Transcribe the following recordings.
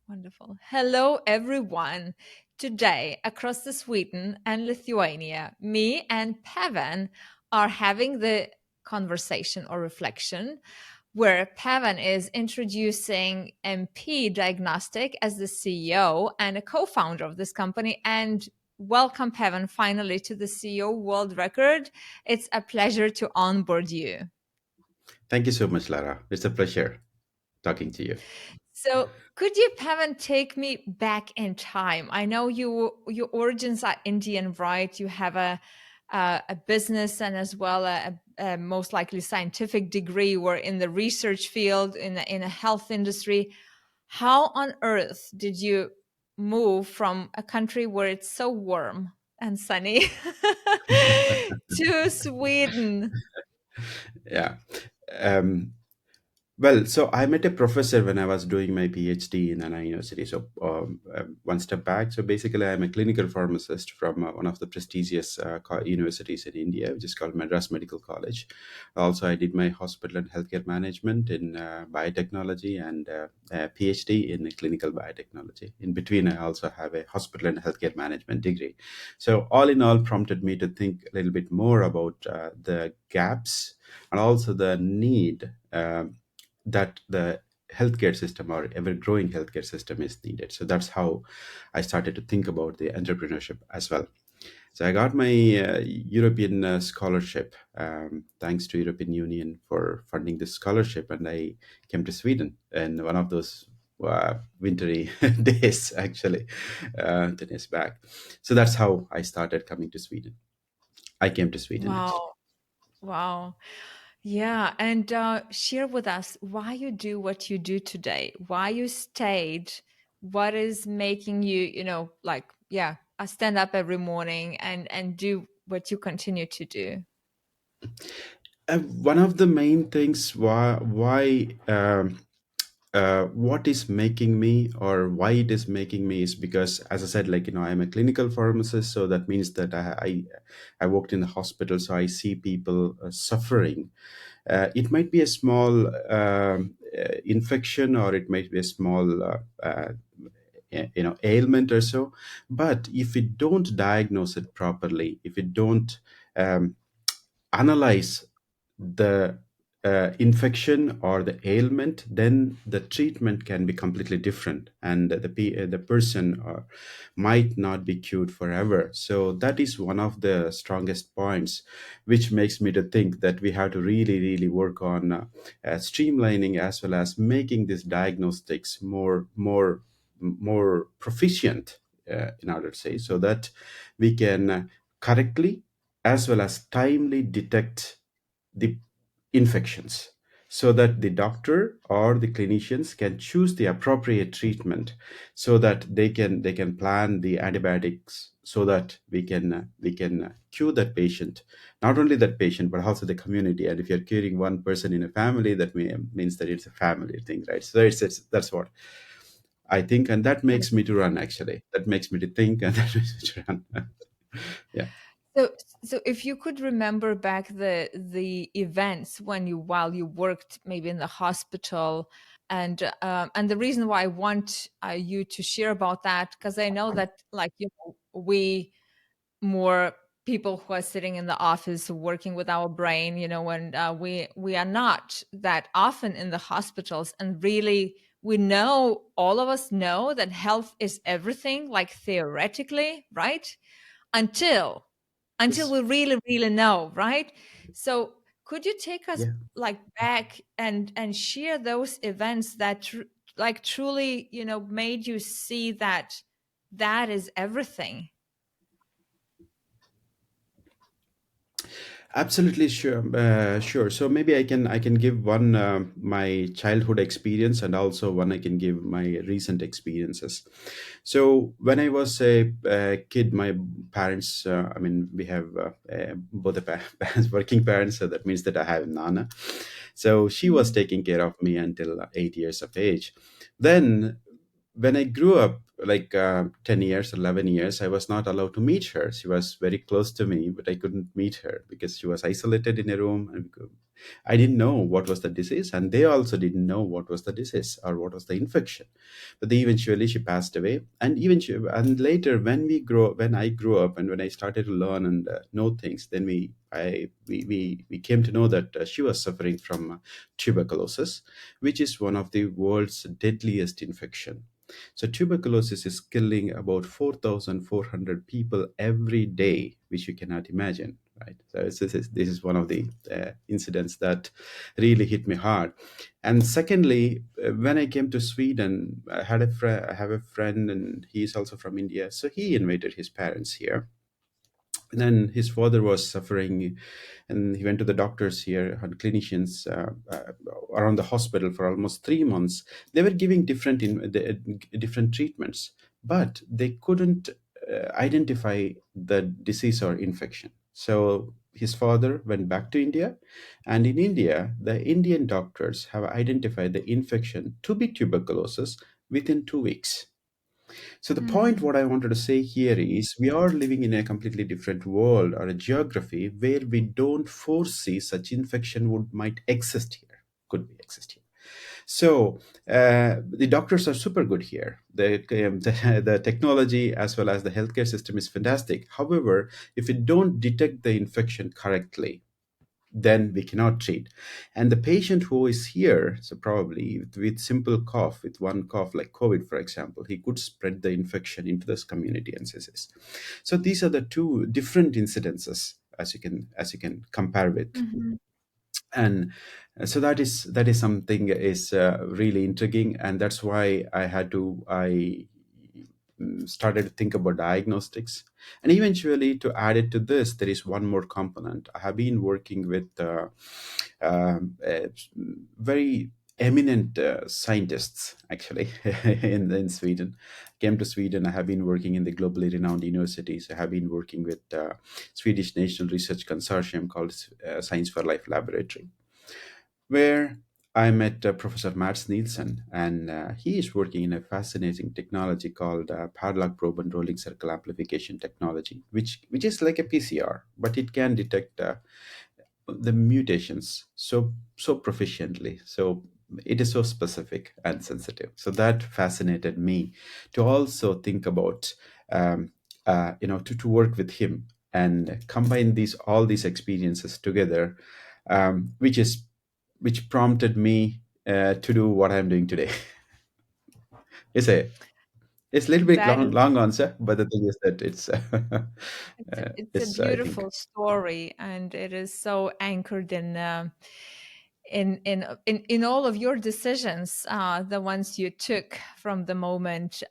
Wonderful. Hello, everyone. Today, across the Sweden and Lithuania, me and Pavan are having the conversation or reflection where Pavan is introducing MP Diagnostic as the CEO and a co-founder of this company. And welcome, Pavan, finally to the CEO World Record. It's a pleasure to onboard you. Thank you so much, Lara. It's a pleasure talking to you. So, could you, Pavan, take me back in time? I know your origins are Indian, right? You have a business and as well a most likely scientific degree. We're in the research field in a health industry. How on earth did you move from a country where it's so warm and sunny to Sweden? Yeah. Um, so I met a professor when I was doing my PhD in Anna University. So one step back. So basically, I'm a clinical pharmacist from one of the prestigious universities in India, which is called Madras Medical College. Also, I did my hospital and healthcare management in biotechnology and a PhD in clinical biotechnology. In between, I also have a hospital and healthcare management degree. So all in all, prompted me to think a little bit more about the gaps and also the need. That the healthcare system or ever growing healthcare system is needed. So that's how I started to think about the entrepreneurship as well. So I got my European scholarship, thanks to European Union for funding this scholarship, and I came to Sweden in one of those wintry days, actually, 10 years back. So that's how I started coming to Sweden. I came to Sweden, actually. Wow. Wow. Yeah, and share with us why you do what you do today, why you stayed, what is making you, stand up every morning and do what you continue to do. One of the main things why what is making me or why it is making me is because, as I said, I'm a clinical pharmacist, so that means that I worked in the hospital, so I see people suffering. It might be a small infection, or it might be a small ailment or so. But if we don't diagnose it properly, if we don't um, analyze the infection or the ailment, then the treatment can be completely different, and the person might not be cured forever. So that is one of the strongest points, which makes me to think that we have to really, really work on streamlining as well as making this diagnostics more proficient, in order to say, so that we can correctly as well as timely detect the infections, so that the doctor or the clinicians can choose the appropriate treatment, so that they can plan the antibiotics, so that we can cure that patient, not only that patient but also the community. And if you're curing one person in a family, that means that it's a family thing, right? So that's what I think, and that makes me to run, actually. That makes me to think, and that makes me to run. Yeah. So, so if you could remember back the events when you while you worked maybe in the hospital, and the reason why I want you to share about that, because I know that we more people who are sitting in the office working with our brain, when we are not that often in the hospitals, and really we know, all of us know that health is everything, like theoretically, right? until until Yes. we really know, right? So could you take us Yeah. like back and share those events that truly made you see that that is everything? Absolutely sure. Sure. So maybe I can give one my childhood experience, and also one I can give my recent experiences. So when I was a kid, my parents, I mean, we have both the parents, working parents, so that means that I have Nana. So she was Mhm. taking care of me until 8 years of age. Then when I grew up, like 10 years, 11 years, I was not allowed to meet her. She was very close to me, but I couldn't meet her because she was isolated in a room. And I didn't know what was the disease, and they also didn't know what was the disease or what was the infection. But then eventually she passed away. And and later, when I grew up and when I started to learn and know things, then we came to know that she was suffering from tuberculosis, which is one of the world's deadliest infection. So tuberculosis is killing about 4,400 people every day, which you cannot imagine, right? So this is one of the incidents that really hit me hard. And secondly, when I came to Sweden, I have a friend, and he is also from India. So he invited his parents here. And then his father was suffering, and he went to the doctors here and clinicians around the hospital for almost 3 months. They were giving different treatments, but they couldn't identify the disease or infection. So his father went back to India, and in India, the Indian doctors have identified the infection to be tuberculosis within 2 weeks. So the point Mm. what I wanted to say here is we are living in a completely different world or a geography where we don't foresee such infection would might exist here, could be exist here. So the doctors are super good here. The technology as well as the healthcare system is fantastic. However, if we don't detect the infection correctly, then we cannot treat. And the patient who is here, so probably with simple cough, with one cough like COVID, for example, he could spread the infection into this community and disease. So these are the two different incidences as you can compare with. Mhm. And so that is something is really intriguing, and that's why I started to think about diagnostics. And eventually, to add it to this, there is one more component. I have been working with very eminent scientists, actually, in Sweden. Came to Sweden. I have been working in the globally renowned universities. I have been working with Swedish National Research Consortium called Science for Life Laboratory, where I met Professor Mats Nielsen, and he is working in a fascinating technology called padlock probe and rolling circle amplification technology, which is like a PCR, but it can detect the mutations so proficiently. So it is so specific and sensitive. So that fascinated me to also think about, to work with him and combine these all these experiences together, which is which prompted me to do what I'm doing today. it's a it's a little bit That long answer, but the thing is that it's a it's I think. beautiful story, and it is so anchored in all of your decisions, the ones you took from the moment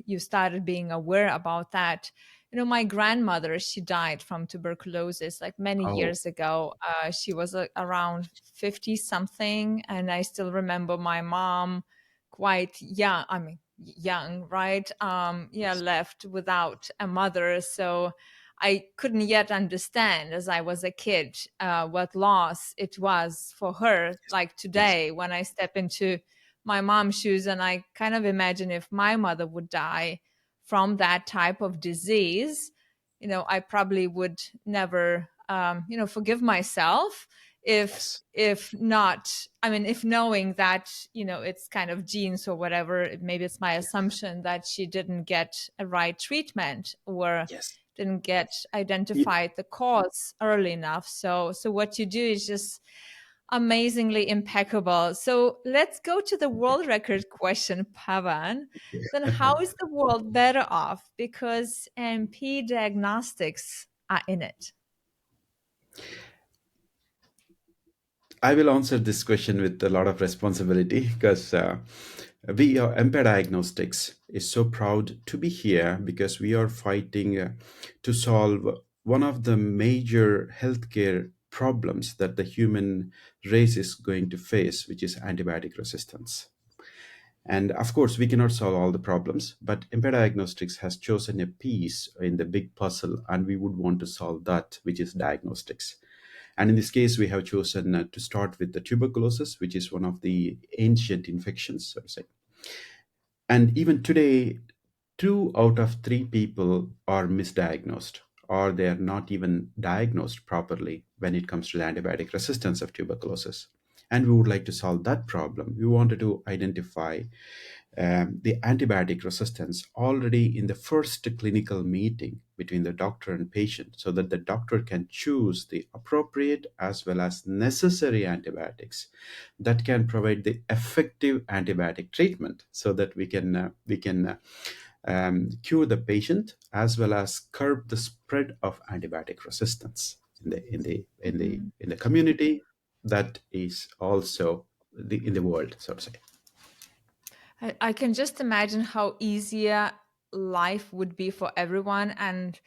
you started being aware about that. My grandmother, she died from tuberculosis like many Oh, years ago. She was around 50 something, and I still remember my mom quite young. I mean, young, right? Yeah, yes, left without a mother. So I couldn't yet understand as I was a kid what loss it was for her. Like yes, today, when I step into my mom's shoes and I kind of imagine if my mother would die from that type of disease, I probably would never, forgive myself yes, if not, I mean, if knowing that, it's kind of genes or whatever, maybe it's my yes, assumption that she didn't get a right treatment or yes. didn't get Ye- identified the cause early enough. So what you do is just amazingly impeccable. So let's go to the world record question, Pavan. Then how is the world better off because MP diagnostics are in it? I will answer this question with a lot of responsibility because we are EMPE Diagnostics is so proud to be here because we are fighting to solve one of the major healthcare problems that the human race is going to face, which is antibiotic resistance. And of course, we cannot solve all the problems, but EMPE Diagnostics has chosen a piece in the big puzzle, and we would want to solve that, which is diagnostics. And in this case, we have chosen to start with the tuberculosis, which is one of the ancient infections, so to say. And even today, 2 out of 3 people are misdiagnosed, or they are not even diagnosed properly when it comes to the antibiotic resistance of tuberculosis. And we would like to solve that problem. We wanted to identify the antibiotic resistance already in the first clinical meeting between the doctor and patient, so that the doctor can choose the appropriate as well as necessary antibiotics that can provide the effective antibiotic treatment, so that we can cure the patient as well as curb the spread of antibiotic resistance Mhm. in the community, that is also in the world, so to say. I can just imagine how easier life would be for everyone. And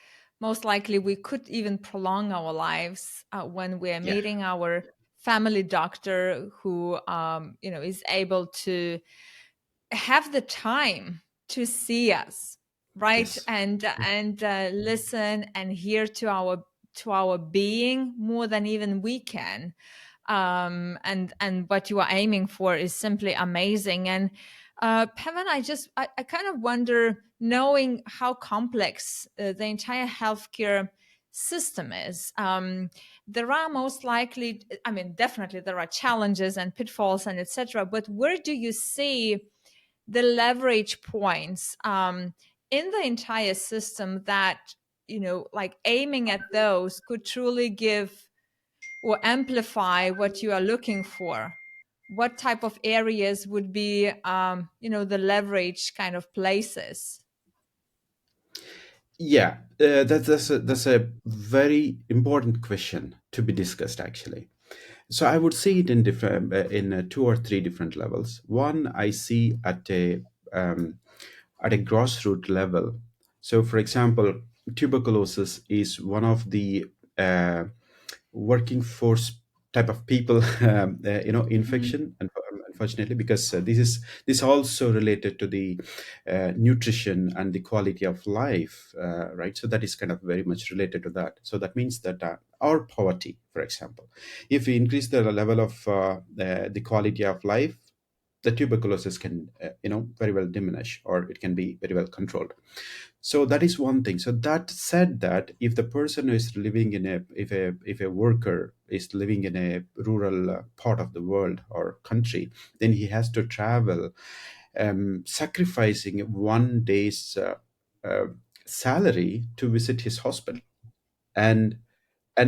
most likely, we could even prolong our lives when we're Yeah. meeting our family doctor who, is able to have the time to see us, right? Yes. And listen and hear to our being more than even we can. And what you are aiming for is simply amazing. And Pavan, I kind of wonder, knowing how complex the entire healthcare system is. There are most likely, I mean, definitely there are challenges and pitfalls and etc. But where do you see the leverage points in the entire system that, like aiming at those could truly give or amplify what you are looking for? What type of areas would be, the leverage kind of places? Yeah, that's a very important question to be discussed, actually. So I would see it in different in 2 or 3 different levels. One, I see um, at a grassroots level. So, for example, tuberculosis is one of the uh, working force type of people Mhm. infection, and unfortunately, because this also related to the nutrition and the quality of life, right? So that is kind of very much related to that. So that means that our poverty, for example, if we increase the level of the quality of life, the tuberculosis can very well diminish, or it can be very well controlled. So that is one thing. So that said, that if the person is living in a if a worker is living in a rural part of the world or country, then he has to travel, sacrificing 1 day's uh, salary to visit his hospital, and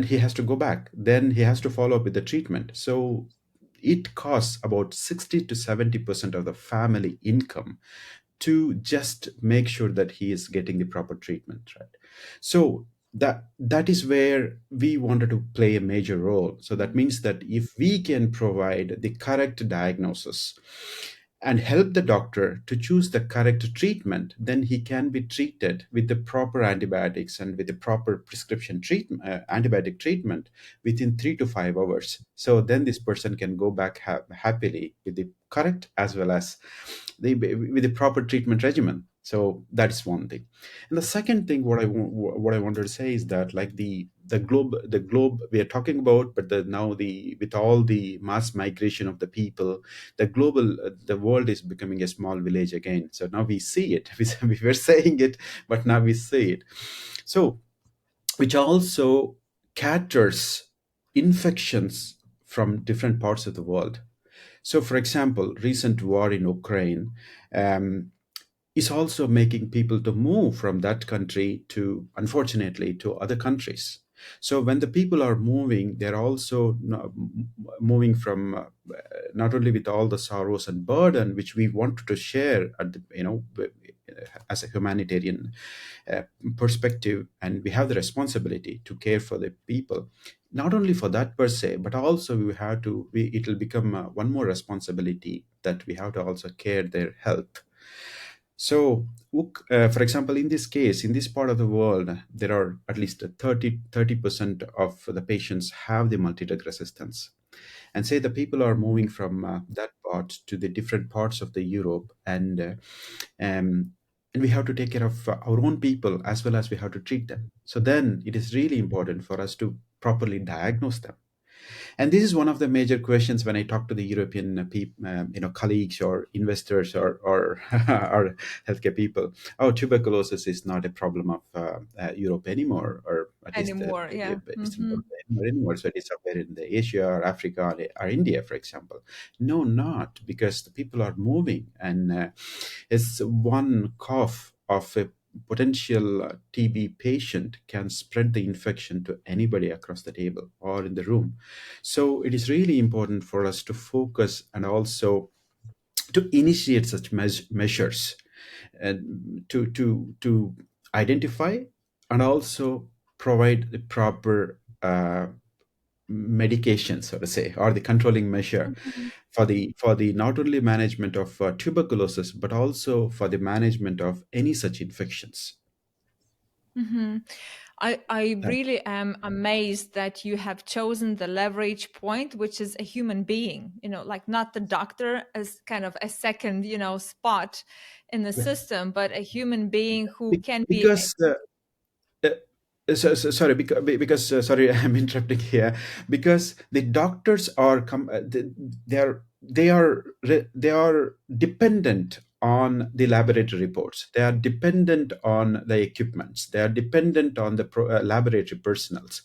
he has to go back, then he has to follow up with the treatment. So it costs about 60 to 70% of the family income to just make sure that he is getting the proper treatment, right? So that is where we wanted to play a major role. So that means that if we can provide the correct diagnosis and help the doctor to choose the correct treatment, then he can be treated with the proper antibiotics and with the proper prescription treatment, antibiotic treatment, within 3 to 5 hours. So then this person can go back happily with the correct as well as with the proper treatment regimen. So that's one thing. And the second thing, what I wanted to say is that, like the globe we are talking about, but now the with all the mass migration of the people, the world is becoming a small village again. So now we see it. We were saying it, but now we see it. So which also caters infections from different parts of the world. So, for example, recent war in Ukraine um, is also making people to move from that country to, unfortunately, to other countries. So when the people are moving, they're also moving from not only with all the sorrows and burden which we wanted to share at as a humanitarian uh, perspective, and we have the responsibility to care for the people, not only for that per se, but also it will become one more responsibility, that we have to also care their health. So, for example, in this case, in this part of the world, there are at least 30% of the patients have the multi-drug resistance. And say the people are moving from that part to the different parts of the Europe, um, and we have to take care of our own people as well as we have to treat them. So then it is really important for us to properly diagnose them. And this is one of the major questions when I talk to the European colleagues or investors or or healthcare people. Oh, tuberculosis is not a problem of Europe anymore, or at least Anymore. Yeah. Eastern Hmm. Europe anymore. So it is somewhere in the Asia or Africa or India, for example. No, not because the people are moving, and it's one cough of a potential TB patient can spread the infection to anybody across the table or in the room. So it is really important for us to focus and also to initiate such measures and to identify and also provide the proper medication, so to say, or the controlling measure for the not only management of tuberculosis but also for the management of any such infections. Hmm. I That, really am amazed that you have chosen the leverage point, which is a human being, like not the doctor as kind of a second, spot in the yeah. system, but a human being who can be. Because sorry, because sorry, I'm interrupting here. Because the doctors are they are dependent on the laboratory reports. They are dependent on the equipments. They are dependent on the laboratory personals.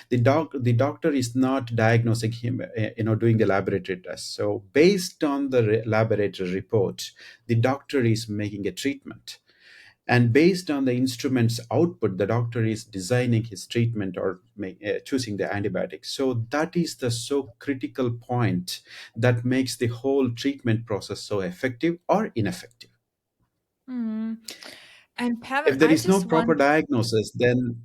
The doctor is not diagnosing him, doing the laboratory tests. So based on the laboratory report, the doctor is making a treatment, and based on the instrument's output, the doctor is designing his treatment or choosing the antibiotics. So that is the so critical point that makes the whole treatment process so effective or ineffective. Mhm. And Pavan, If there I is no just proper want. diagnosis, then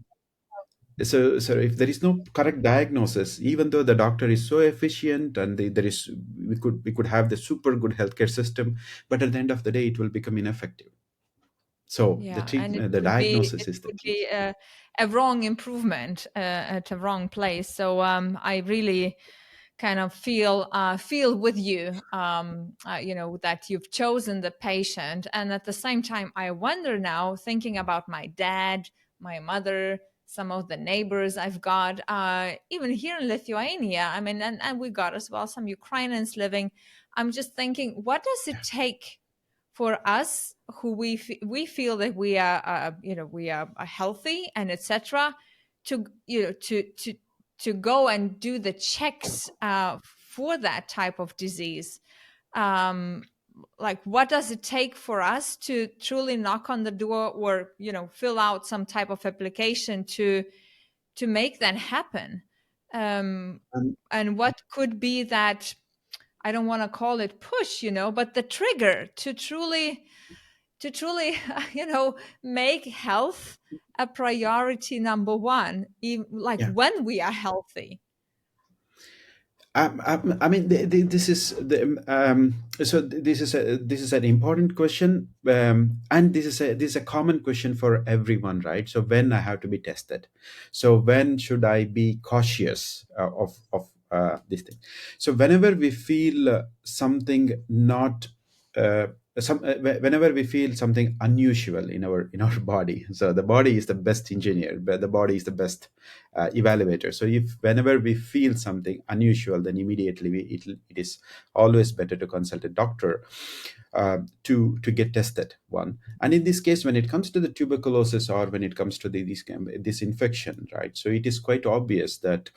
so if there is no correct diagnosis, even though the doctor is so efficient and there is we could have the super good healthcare system, but at the end of the day, it will become ineffective. So the Yeah, and it treatment, the would be diagnosis it is the would key. be a wrong improvement at a wrong place. So I really kind of feel with you, that you've chosen the patient, and at the same time, I wonder now, thinking about my dad, my mother, some of the neighbors I've got, even here in Lithuania. I mean, and we got as well some Ukrainians living. I'm just thinking, what does it take for us who we feel that we are we are healthy and etc., to to go and do the checks for that type of disease. um like, what does it take for us to truly knock on the door, or fill out some type of application to make that happen? um Um, and what could be that, I don't want to call it push, but the trigger to truly make health a priority number one, like yeah. when we are healthy. I mean, this is this is an important question, and this is a common question for everyone, right? So when I have to be tested, so when should I be cautious of this thing? So whenever we feel something not. Whenever we feel something unusual in our body, so the body is the best engineer, but the body is the best evaluator. So if whenever we feel something unusual, then immediately it is always better to consult a doctor to get tested. One, and in this case, when it comes to the tuberculosis or when it comes to this infection, right? So it is quite obvious that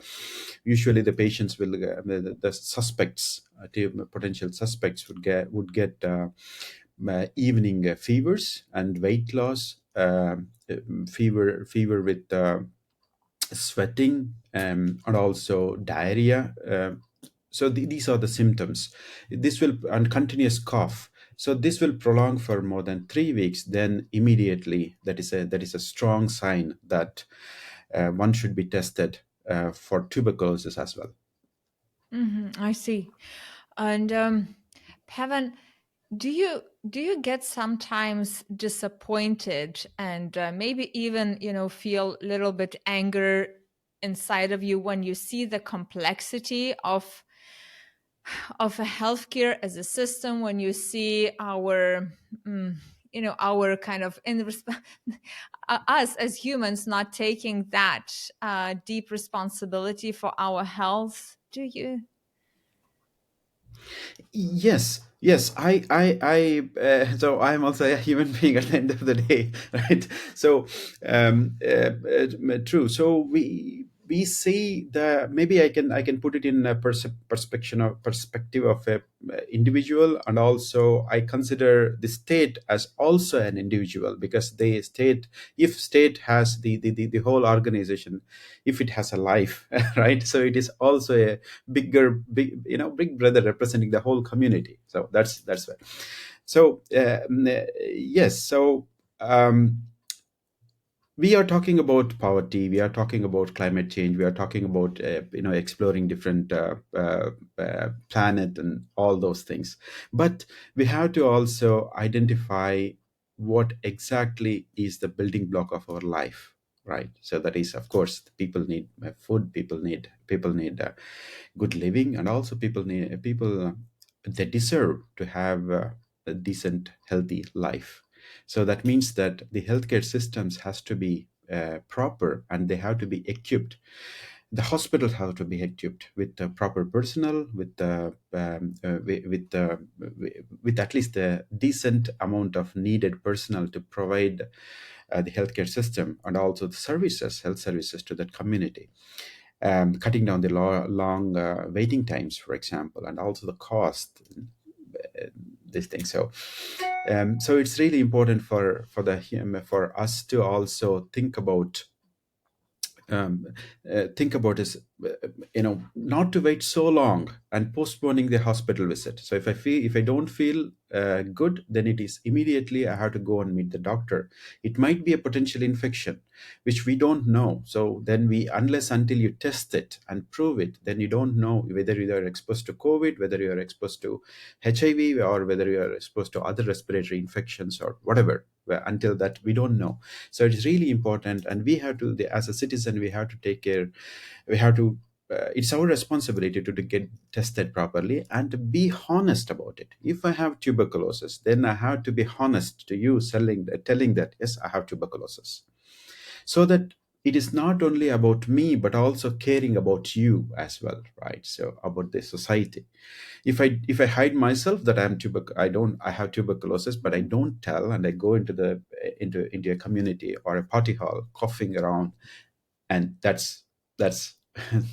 usually the patients will the suspects, potential suspects would get evening fevers and weight loss, fever with sweating, and also diarrhea. So these are the symptoms. This will and continuous cough. So this will prolong for more than 3 weeks. Then immediately, that is a strong sign that one should be tested for tuberculosis as well. I see. And Pavan, do you get sometimes disappointed, and maybe even feel a little bit anger inside of you when you see the complexity of a healthcare as a system, when you see our our kind of us as humans not taking that deep responsibility for our health? Do you? Yes, yes. So I'm also a human being at the end of the day, right? So, true. So we see the, maybe I can put it in a perspective of a individual, and also I consider the state as also an individual, because the state, if state has the whole organization, if it has a life, right? So it is also a big brother representing the whole community. So that's right. So yes. So um, we are talking about poverty, we are talking about climate change, we are talking about exploring different planet and all those things. But we have to also identify what exactly is the building block of our life, right? So that is, of course, people need food, people need good living, and also people they deserve to have a decent healthy life. So that means that the healthcare systems has to be proper, and they have to be equipped. The hospitals have to be equipped with the proper personnel, with the with at least a decent amount of needed personnel to provide the healthcare system, and also the services, health services to that community, cutting down the long waiting times, for example, and also the cost. This thing. So it's really important for us to also um, think about is not to wait so long and postponing the hospital visit. So if I don't feel good, then it is immediately I have to go and meet the doctor. It might be a potential infection which we don't know. So then we, unless until you test it and prove it, then you don't know whether you are exposed to COVID, whether you are exposed to HIV, or whether you are exposed to other respiratory infections or whatever. Until that, we don't know. So it's really important, and we have to, as a citizen, we have to take care. We have to. It's our responsibility to get tested properly and to be honest about it. If I have tuberculosis, then I have to be honest to you, telling that yes, I have tuberculosis, so that it is not only about me but also caring about you as well, right? So about the society. If I hide myself that I have tuberculosis, but I don't tell, and I go into a community or a party hall coughing around, and that's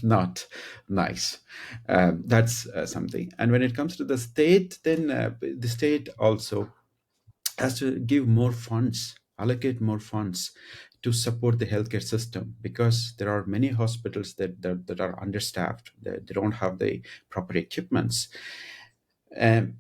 not nice. That's something. And when it comes to the state, then the state also has to give more funds, allocate more funds to support the healthcare system, because there are many hospitals that are understaffed, they don't have the proper equipments, um,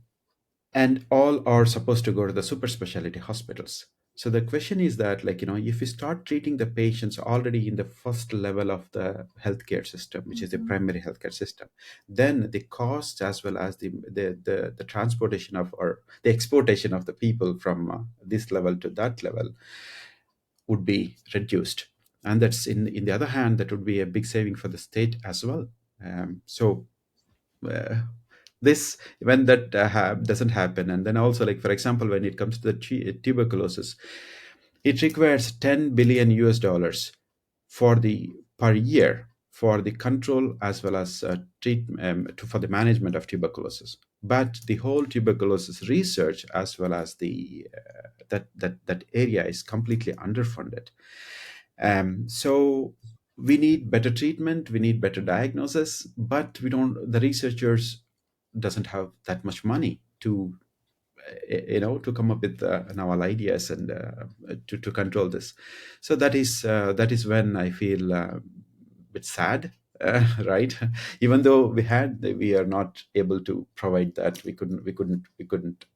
and all are supposed to go to the super specialty hospitals. So the question is that, like, if you start treating the patients already in the first level of the healthcare system, which is the Hmm. primary healthcare system, then the cost, as well as the transportation of, or the exportation of the people from this level to that level, would be reduced. And that's, in the other hand, that would be a big saving for the state as well. So uh, this, when that doesn't happen, and then also, like, for example, when it comes to the tuberculosis, it requires 10 billion US dollars for the per year for the control, as well as for the management of tuberculosis. But the whole tuberculosis research, as well as the that area, is completely underfunded. So we need better treatment, we need better diagnosis, but we don't. The researchers doesn't have that much money to come up with novel ideas, and to control this. So that is when I feel a bit sad, right? Even though we are not able to provide that, we couldn't.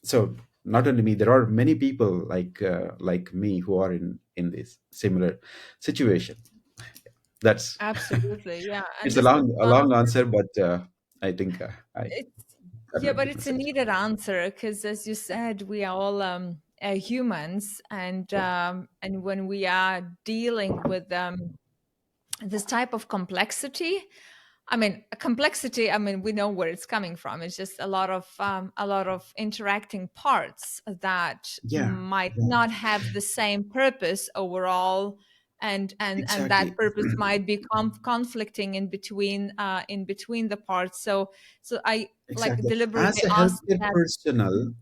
So not only me, there are many people like me who are in this similar situation. That's Absolutely, yeah. And it's a this is long answer, but I think I it's yeah, conveyed but the it's a message. needed answer because, as you said, we are all humans, and when we are dealing with this type of complexity, I mean, complexity, I mean, we know where it's coming from. It's just a lot of interacting parts that Yeah, might yeah, not have the same purpose overall, and that Exactly. purpose might be conflicting in between the parts. So I like Exactly. deliberately As a asked healthcare that. personnel,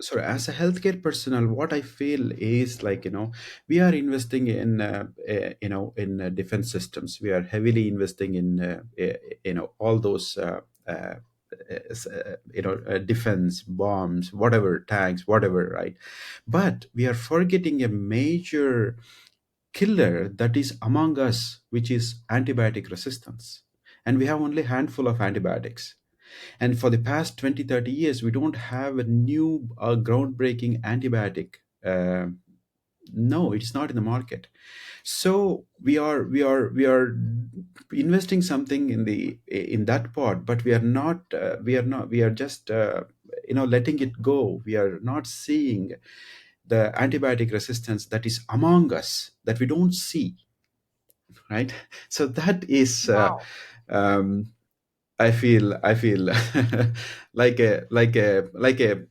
sorry, as a healthcare personnel, what I feel is like, we are investing in, defense systems. We are heavily investing in, all those, defense bombs, whatever, tanks, whatever, right? But we are forgetting a major killer that is among us, which is antibiotic resistance. And we have only a handful of antibiotics, and for the past 20, 30 years, we don't have a new groundbreaking antibiotic. No, it's not in the market. So we are investing something in that part, but we are just letting it go. We are not seeing the antibiotic resistance that is among us that we don't see, right? So that is Wow. um, I feel like a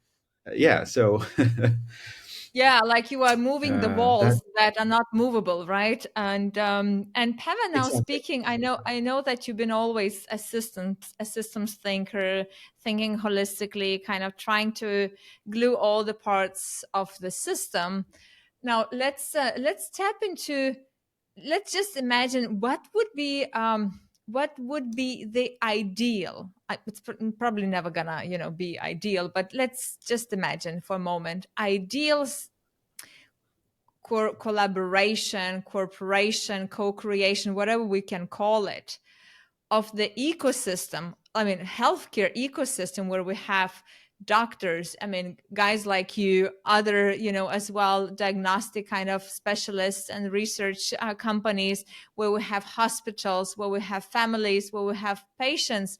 yeah. So Yeah, like you are moving the that walls that are not movable, right? And Pavan, now exactly. speaking, I know that you've been always a systems thinker, thinking holistically, kind of trying to glue all the parts of the system. Now let's tap into, let's just imagine what would be the ideal. It's probably never gonna be ideal, but let's just imagine for a moment ideal collaboration, cooperation, co-creation, whatever we can call it, of the ecosystem. I mean, healthcare ecosystem where we have doctors, I mean, guys like you, other, as well, diagnostic kind of specialists and research companies, where we have hospitals, where we have families, where we have patients.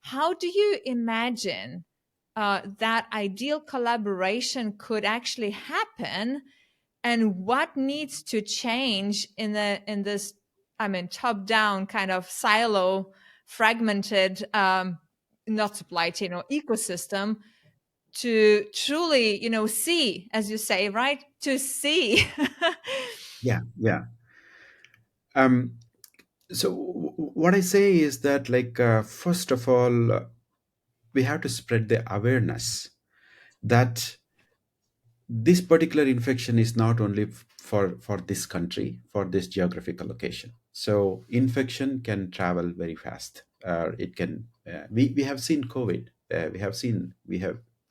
How do you imagine that ideal collaboration could actually happen, and what needs to change in this, I mean, top down kind of silo fragmented, not supply chain or ecosystem, to truly see, as you say, right, to see. Yeah, yeah. um so what I say is that, like, first of all, we have to spread the awareness that this particular infection is not only for this country, for this geographical location. So infection can travel very fast. It can we have seen COVID.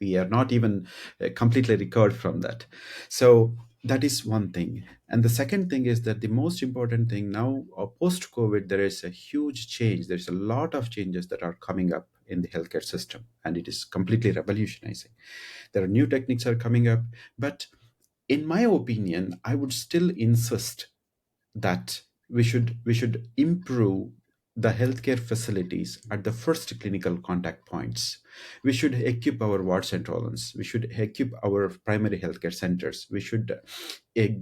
We are not even completely recovered from that. So that is one thing. And the second thing is that the most important thing now, post COVID, there is a huge change. There's a lot of changes that are coming up in the healthcare system, and it is completely revolutionizing. There are new techniques are coming up, but in my opinion, I would still insist that we should improve the healthcare facilities at the first clinical contact points. We should equip our wards and rollins. We should equip our primary healthcare centers. We should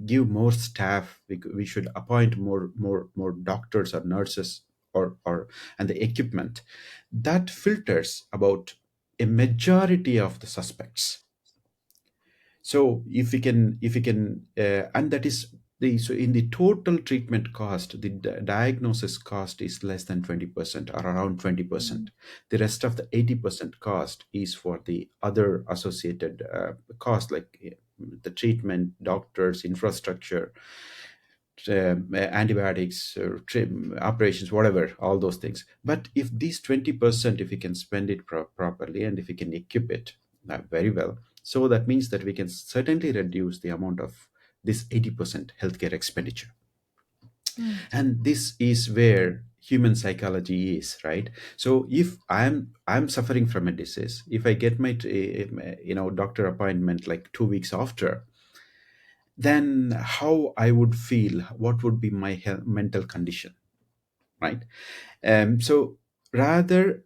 give more staff. We should appoint more doctors or nurses, or and the equipment that filters about a majority of the suspects. So if we can and that is the so in the total treatment cost, the diagnosis cost is less than 20% or around 20%. The rest of the 80% cost is for the other associated cost, like the treatment, doctors, infrastructure, antibiotics, operations, whatever, all those things. But if these 20%, if we can spend it properly, and if we can equip it very well, so that means that we can certainly reduce the amount of this 80% healthcare expenditure. Mm. And this is where human psychology is, right? So if I'm suffering from a disease, if I get my doctor appointment like 2 weeks after, then how I would feel, what would be my mental condition, right? So rather,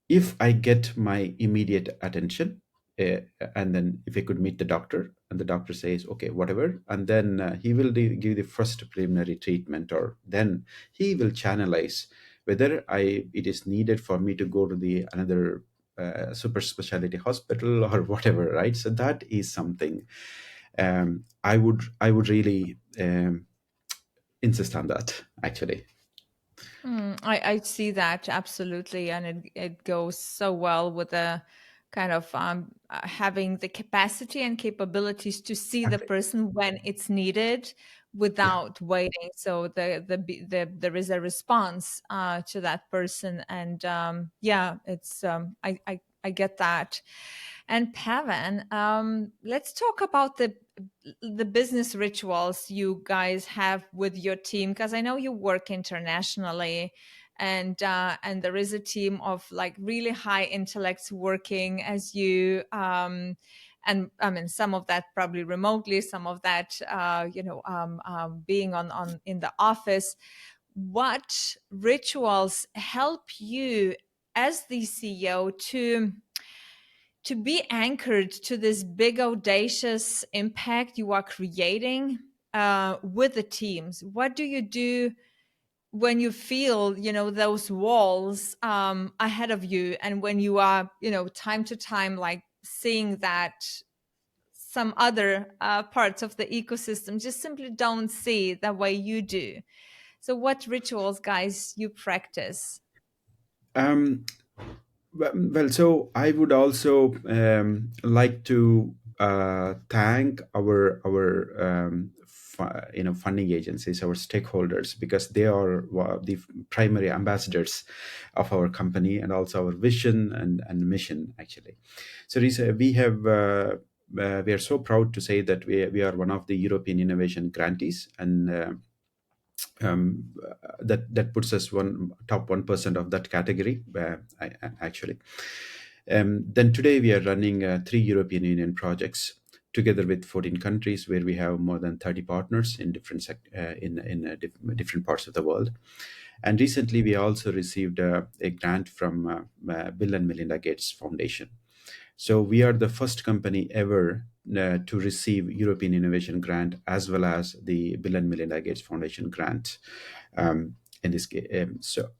if I get my immediate attention, uh, and then if I could meet the doctor, and the doctor says, okay, whatever, and then he will give the first preliminary treatment, or then he will channelize whether I it is needed for me to go to the another super specialty hospital or whatever, right? So that is something I would really insist on that actually. I see that absolutely, and it goes so well with the kind of having the capacity and capabilities to see the Exactly. person when it's needed Yeah. without waiting. So there is a response to that person, and yeah, it's I get that. And Pavan, let's talk about the business rituals you guys have with your team, because I know you work internationally, and there is a team of like really high intellects working as you. And I mean, some of that probably remotely, some of that, being on in the office. What rituals help you as the CEO to be anchored to this big audacious impact you are creating with the teams? What do you do when you feel, those walls ahead of you, and when you are, time to time, like seeing that some other parts of the ecosystem just simply don't see the way you do? So what rituals, guys, you practice? um, well, so I would also like to thank our funding agencies, our stakeholders, because they are the primary ambassadors of our company and also our vision and mission actually. So we have. We are so proud to say that we are one of the European innovation grantees, and that puts us one top 1% of that category actually. Then today we are running three European Union projects together with 14 countries, where we have more than 30 partners in different parts of the world. And recently we also received a grant from Bill and Melinda Gates Foundation. So we are the first company ever to receive European Innovation Grant as well as the Bill and Melinda Gates Foundation grant. In this case,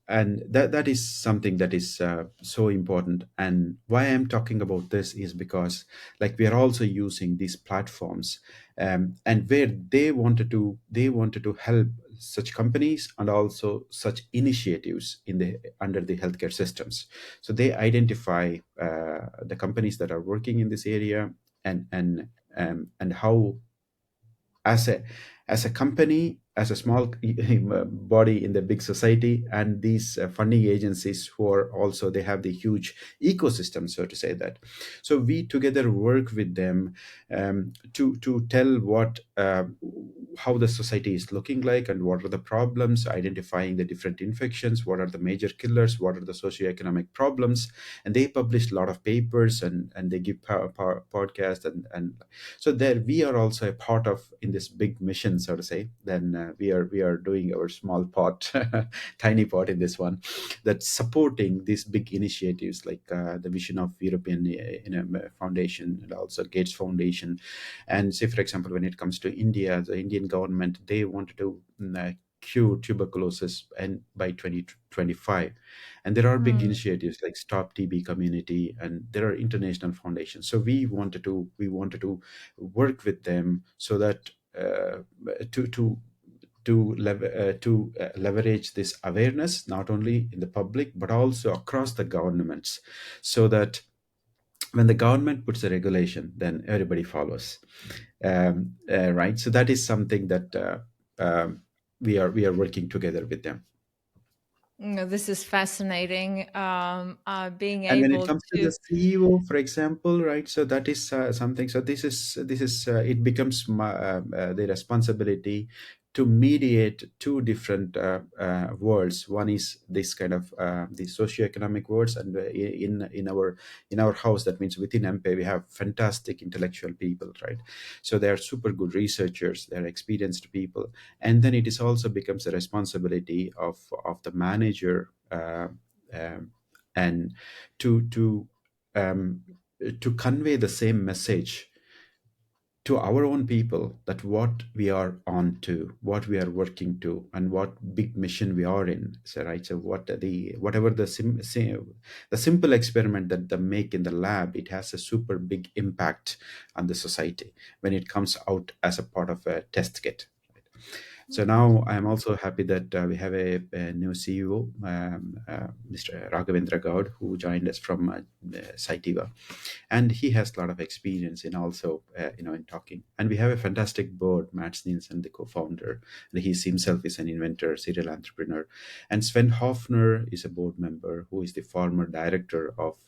and that is something that is so important. And why I'm talking about this is because, like, we are also using these platforms, and where they wanted to help such companies and also such initiatives in the under the healthcare systems. So they identify the companies that are working in this area, and how, as a company, as a small body in the big society, and these funding agencies who are also, they have the huge ecosystem, so to say that. So we together work with them to tell what how the society is looking like, and what are the problems, identifying the different infections, what are the major killers, what are the socioeconomic problems. And they publish a lot of papers, and they give podcasts, and so there we are also a part of in this big mission, so to say. Then we are doing our small part, tiny part in this one, that's supporting these big initiatives, like the vision of European Foundation, and also Gates Foundation. And say, for example, when it comes to India, the Indian government, they wanted to cure tuberculosis and by 2025. And there are big Hmm. initiatives like Stop TB Community, and there are international foundations. So we wanted to work with them, so that to to to leverage this awareness, not only in the public but also across the governments, so that when the government puts a regulation, then everybody follows. Right. So that is something that we are working together with them. This is fascinating. Being And when it able comes to to. the CEO, for example, right, so that is something. So this is it becomes the responsibility to mediate two different worlds. One is this kind of the socioeconomic worlds, and in our house, that means within EMPE, we have fantastic intellectual people, right? So they are super good researchers, they're experienced people. And then it is also becomes the responsibility of the manager, um, and to um, to convey the same message to our own people, that what we are on to, what we are working to, and what big mission we are in. So right, so whatever the simple experiment that they make in the lab, it has a super big impact on the society when it comes out as a part of a test kit. So now I am also happy that we have a new CEO, Mr. Raghavendra Gaud, who joined us from Saitiva, and he has a lot of experience in also in talking. And we have a fantastic board. Matt Nielsen, the co-founder, and he himself is an inventor, serial entrepreneur, and Sven Hofner is a board member who is the former director of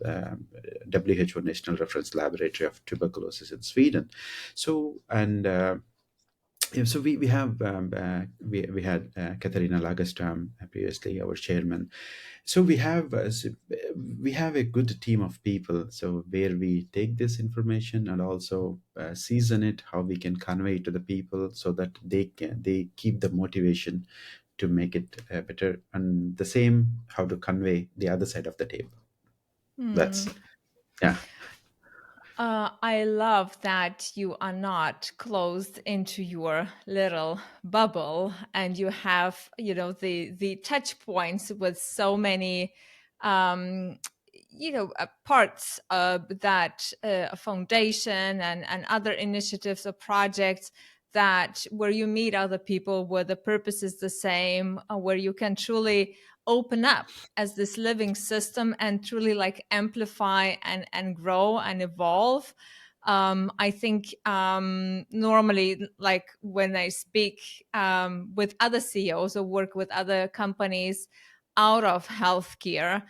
WHO National Reference Laboratory of Tuberculosis in Sweden. So and yeah, so we have we had Katharina Lagerstam previously, our chairman. So we have a good team of people. So where we take this information and also season it, how we can convey it to the people so that they keep the motivation to make it better, and the same how to convey the other side of the table. That's Hmm. yeah. I love that you are not closed into your little bubble, and you have, the touch points with so many, um, parts of that foundation and other initiatives or projects that where you meet other people, where the purpose is the same, where you can truly open up as this living system and truly like amplify and grow and evolve. I think normally, like when I speak with other CEOs or work with other companies out of healthcare,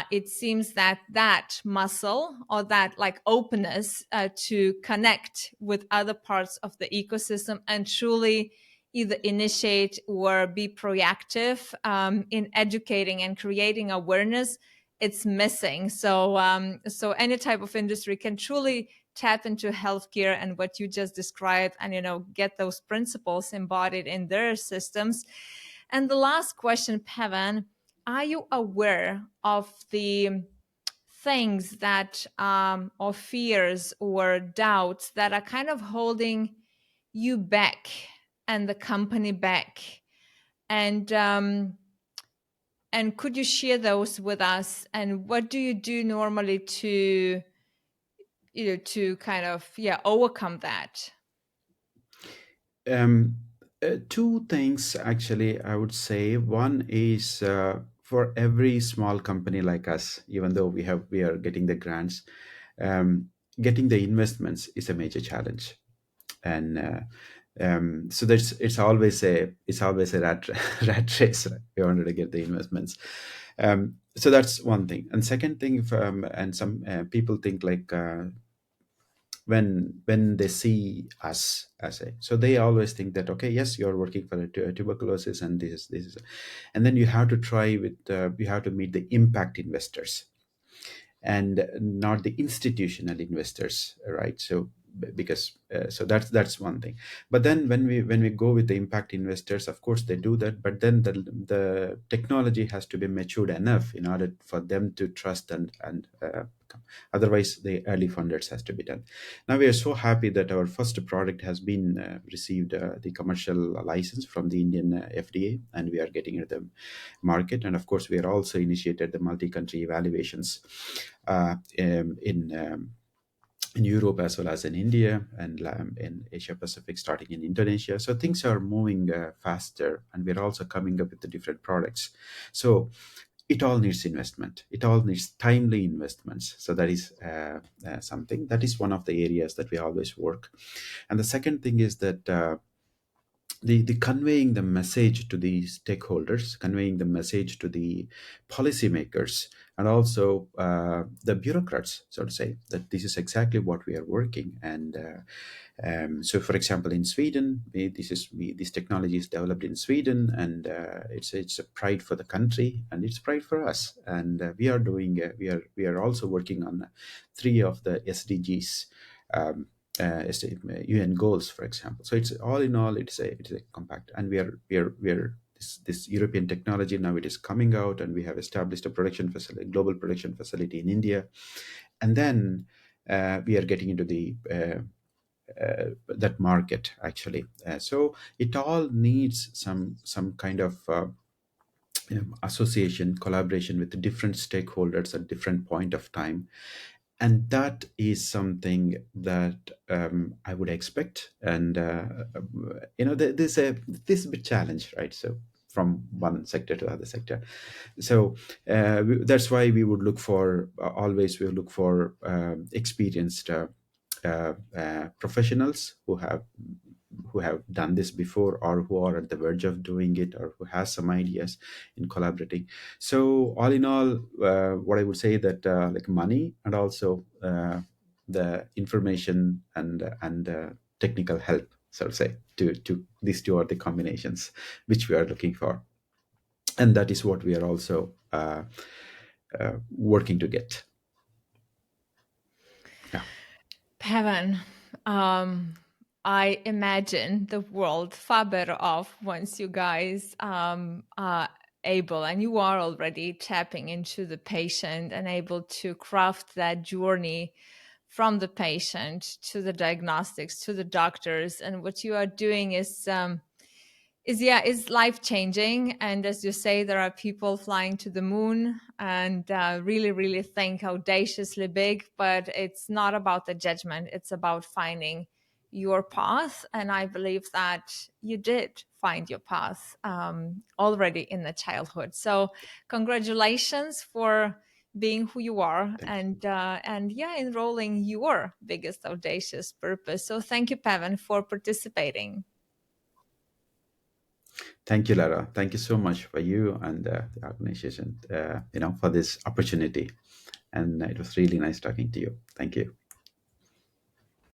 it seems that that muscle or that like openness to connect with other parts of the ecosystem and truly either initiate or be proactive in educating and creating awareness, it's missing. So any type of industry can truly tap into healthcare and what you just described, and get those principles embodied in their systems. And the last question, Pavan, are you aware of the things that or fears or doubts that are kind of holding you back and the company back? And could you share those with us? And what do you do normally to to kind of overcome that? Um, Two things actually, I would say. One is for every small company like us, even though we are getting the grants, getting the investments is a major challenge, and so that's it's always a rat race. Right? We wanted to get the investments. So that's one thing. And second thing, and some people think like. When they see us as a, so they always think that okay, yes, you're working for tuberculosis, and this is, and then you have to try with you have to meet the impact investors and not the institutional investors, right? So because so that's one thing. But then when we go with the impact investors, of course they do that, but then the technology has to be matured enough in order for them to trust and come. Otherwise the early funders has to be done. Now we are so happy that our first product has been received the commercial license from the Indian FDA, and we are getting into the market. And of course we are also initiated the multi-country evaluations in Europe as well as in India, and in Asia Pacific, starting in Indonesia. So things are moving faster, and we're also coming up with the different products. So it all needs investment. It all needs timely investments. So that is something that is one of the areas that we always work. And the second thing is that. The conveying the message to the stakeholders, conveying the message to the policymakers, and also the bureaucrats, so to say, that this is exactly what we are working. And so, for example, in Sweden, this technology is developed in Sweden, and it's a pride for the country, and it's pride for us. And we are also working on three of the SDGs. UN goals, for example. So it's all in all, it's a compact, and we are this European technology now. It is coming out, and we have established a production facility, global production facility in India, and then we are getting into the that market actually. So it all needs some kind of association, collaboration with different stakeholders at different point of time. And that is something that I would expect. And there's a bit challenge, right? So from one sector to other sector. So that's why we would look for always we look for experienced professionals who have done this before, or who are at the verge of doing it, or who has some ideas in collaborating. So all in all, what I would say that like money, and also the information and technical help, so to say, to these two are the combinations which we are looking for, and that is what we are also working to get. Yeah. Pavan, um, I imagine the world far better off once you guys are able, and you are already tapping into the patient and able to craft that journey from the patient to the diagnostics to the doctors. And what you are doing is life changing. And as you say, there are people flying to the moon and really really think audaciously big, but it's not about the judgment, it's about finding your path. And I believe that you did find your path already in the childhood. So congratulations for being who you are, Thank you. and yeah, enrolling your biggest audacious purpose. So thank you, Pavan, for participating. Thank you, Lara. Thank you so much for you and the organization, for this opportunity. And it was really nice talking to you. Thank you.